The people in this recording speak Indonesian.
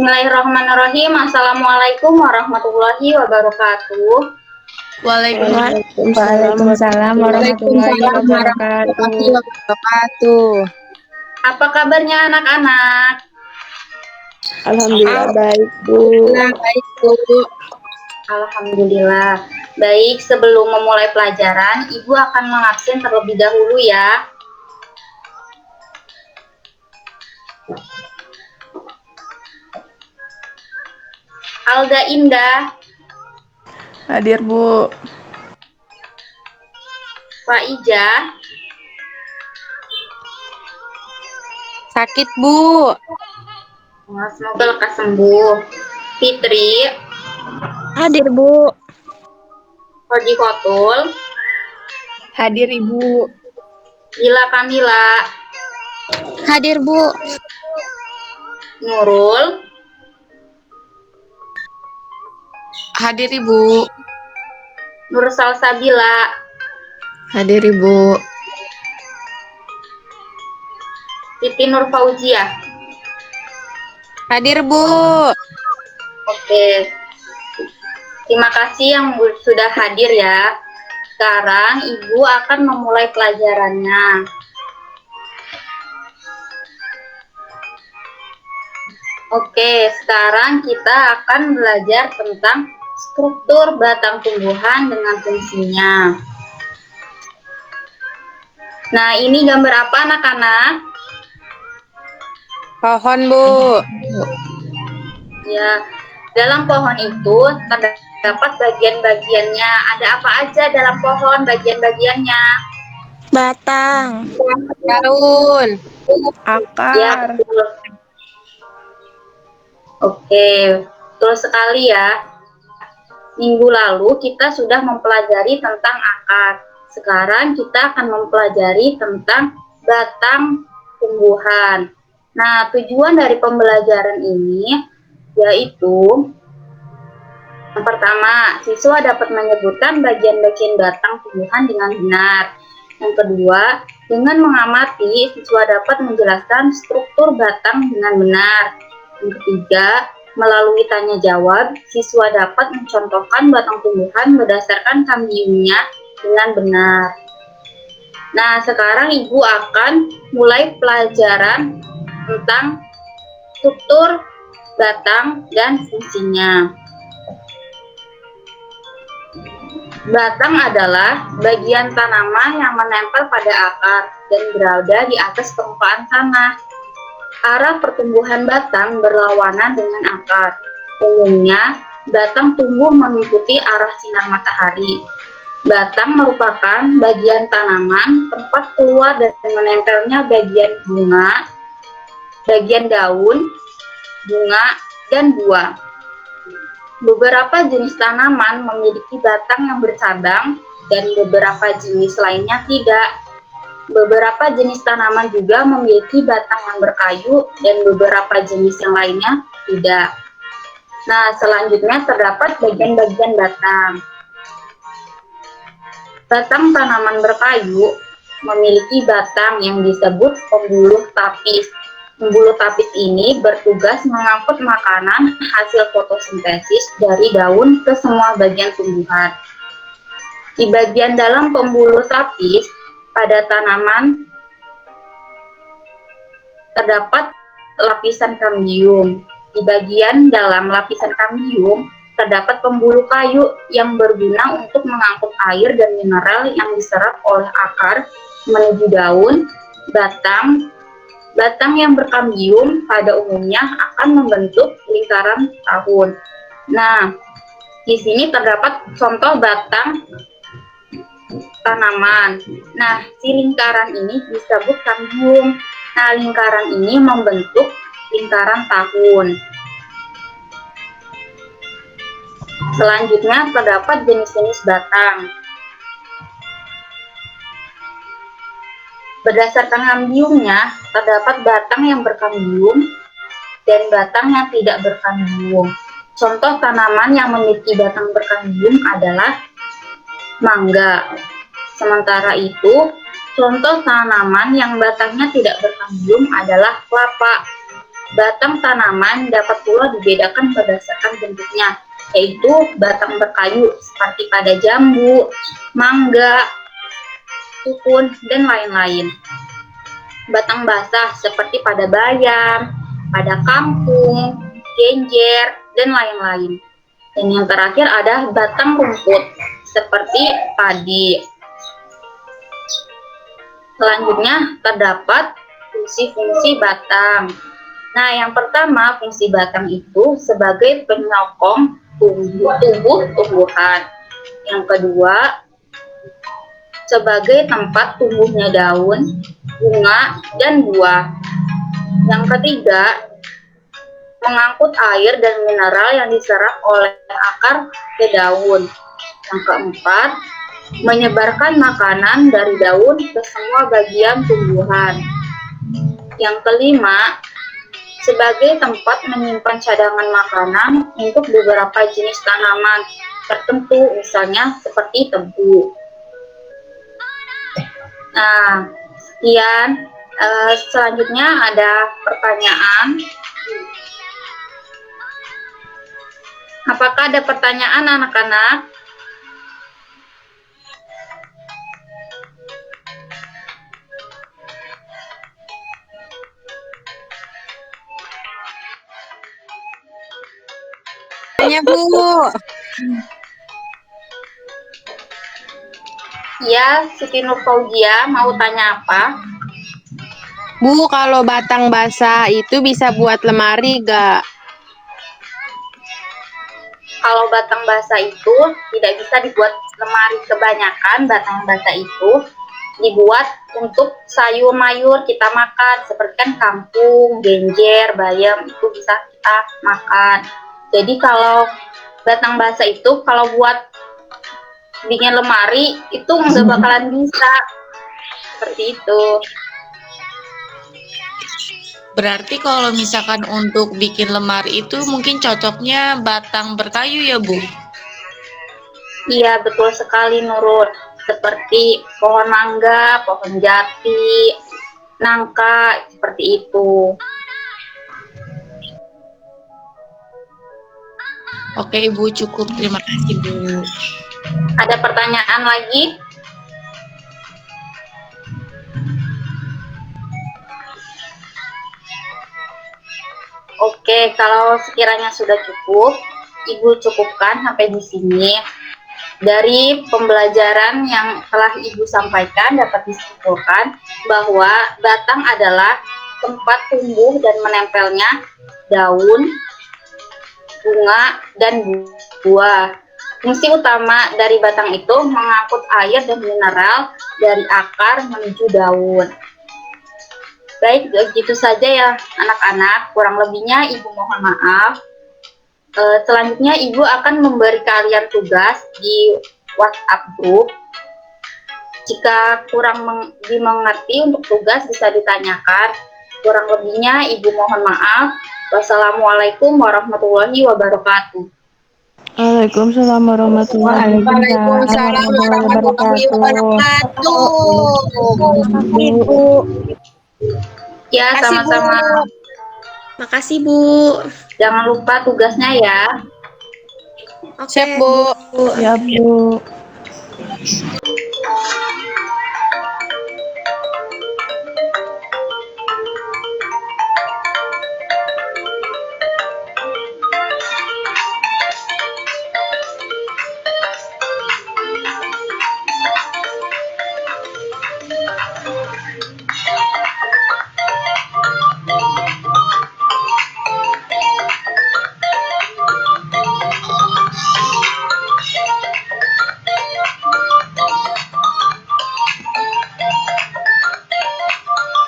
Bismillahirrahmanirrahim. Assalamualaikum warahmatullahi wabarakatuh. Waalaikumsalam warahmatullahi wabarakatuh. Apa kabarnya anak-anak? Alhamdulillah baik, Bu. Baik, Bu. Alhamdulillah. Baik, sebelum memulai pelajaran, Ibu akan mengabsen terlebih dahulu ya. Alda Indah, Hadir, Bu. Faijah, Sakit, Bu. semoga lekas sembuh. Fitri, Hadir, Bu. Hoji Kotul, Hadir, Ibu. Lila Kamila, Hadir, Bu. Nurul, Hadir, Ibu. Nur Salsabila, Hadir, Ibu. Siti Nur Fauziah. Hadir, Bu. Oke. Terima kasih yang sudah hadir ya. Sekarang Ibu akan memulai pelajarannya. Oke, sekarang kita akan belajar tentang struktur batang tumbuhan dengan fungsinya. Nah, ini gambar apa anak-anak? Pohon, Bu. Ya, dalam pohon itu terdapat bagian-bagiannya. Ada apa aja dalam pohon bagian-bagiannya? Batang. Daun. Ya, Akar. betul. Oke, betul sekali ya. Minggu lalu kita sudah mempelajari tentang akar. Sekarang kita akan mempelajari tentang batang tumbuhan. Nah, tujuan dari pembelajaran ini yaitu yang pertama, siswa dapat menyebutkan bagian-bagian batang tumbuhan dengan benar. Yang kedua, dengan mengamati, siswa dapat menjelaskan struktur batang dengan benar. Yang ketiga, melalui tanya jawab, siswa dapat mencontohkan batang tumbuhan berdasarkan kambiumnya dengan benar. Nah, sekarang Ibu akan mulai pelajaran tentang struktur batang dan fungsinya. Batang adalah bagian tanaman yang menempel pada akar dan berada di atas permukaan tanah. Arah pertumbuhan batang berlawanan dengan akar. Umumnya, batang tumbuh mengikuti arah sinar matahari. Batang merupakan bagian tanaman tempat keluar dan menempelnya bagian bunga, bagian daun, bunga, dan buah. Beberapa jenis tanaman memiliki batang yang bercabang dan beberapa jenis lainnya tidak. Beberapa jenis tanaman juga memiliki batang yang berkayu dan beberapa jenis yang lainnya tidak. Nah, selanjutnya terdapat bagian-bagian batang. Batang tanaman berkayu memiliki batang yang disebut pembuluh tapis. Pembuluh tapis ini bertugas mengangkut makanan hasil fotosintesis dari daun ke semua bagian tumbuhan. Di bagian dalam pembuluh tapis, pada tanaman terdapat lapisan kambium. Di bagian dalam lapisan kambium terdapat pembuluh kayu yang berguna untuk mengangkut air dan mineral yang diserap oleh akar menuju daun, batang. Batang yang berkambium pada umumnya akan membentuk lingkaran tahun. Nah, di sini terdapat contoh batang tanaman. Nah, si lingkaran ini disebut kambium. Nah, lingkaran ini membentuk lingkaran tahun. Selanjutnya terdapat jenis-jenis batang. Berdasarkan kambiumnya, terdapat batang yang berkambium dan batang yang tidak berkambium. Contoh tanaman yang memiliki batang berkambium adalah mangga. Sementara itu, contoh tanaman yang batangnya tidak berkambium adalah kelapa. Batang tanaman dapat pula dibedakan berdasarkan bentuknya, yaitu batang berkayu seperti pada jambu, mangga, sukun, dan lain-lain. Batang basah seperti pada bayam, pada kangkung, genjer, dan lain-lain. Dan yang terakhir ada batang rumput seperti padi. Selanjutnya terdapat fungsi-fungsi batang. Nah, yang pertama fungsi batang itu sebagai penyokong tumbuh-tumbuhan. Yang kedua, sebagai tempat tumbuhnya daun, bunga, dan buah. Yang ketiga, mengangkut air dan mineral yang diserap oleh akar ke daun. Yang keempat, menyebarkan makanan dari daun ke semua bagian tumbuhan. Yang kelima, sebagai tempat menyimpan cadangan makanan untuk beberapa jenis tanaman tertentu, misalnya seperti tebu. Nah, sekian. Selanjutnya ada pertanyaan. Apakah ada pertanyaan anak-anak? Tanya, Bu. Ya, Siti Nur Fauzia mau tanya apa? Bu, kalau batang basah itu bisa buat lemari gak? Kalau batang basah itu tidak bisa dibuat lemari. Kebanyakan batang basah itu dibuat untuk sayur mayur kita makan, seperti kan kangkung, genjer, bayam, itu bisa kita makan. Jadi kalau batang basah itu kalau buat bikin lemari itu nggak bakalan bisa, seperti itu. Berarti kalau misalkan untuk bikin lemari itu mungkin cocoknya batang berkayu ya, Bu? Iya, betul sekali Nurul. Seperti pohon mangga, pohon jati, nangka, seperti itu. Oke, Ibu, cukup. Terima kasih, Bu. Ada pertanyaan lagi? Oke, kalau sekiranya sudah cukup, Ibu cukupkan sampai di sini. Dari pembelajaran yang telah Ibu sampaikan dapat disimpulkan bahwa batang adalah tempat tumbuh dan menempelnya daun, bunga, dan buah. Fungsi utama dari batang itu mengangkut air dan mineral dari akar menuju daun. Baik, gitu saja ya anak-anak. Kurang lebihnya Ibu mohon maaf. Selanjutnya Ibu akan memberi kalian tugas di WhatsApp group. Jika kurang dimengerti untuk tugas bisa ditanyakan. Kurang lebihnya Ibu mohon maaf. Wassalamualaikum warahmatullahi wabarakatuh. Waalaikumsalam warahmatullahi Waalaikumsalam warahmatullahi wabarakatuh. Ibu. Ya, Makasih, Bu. sama-sama. Makasih, Bu. Jangan lupa tugasnya ya. Siap, Bu. Ya, Bu.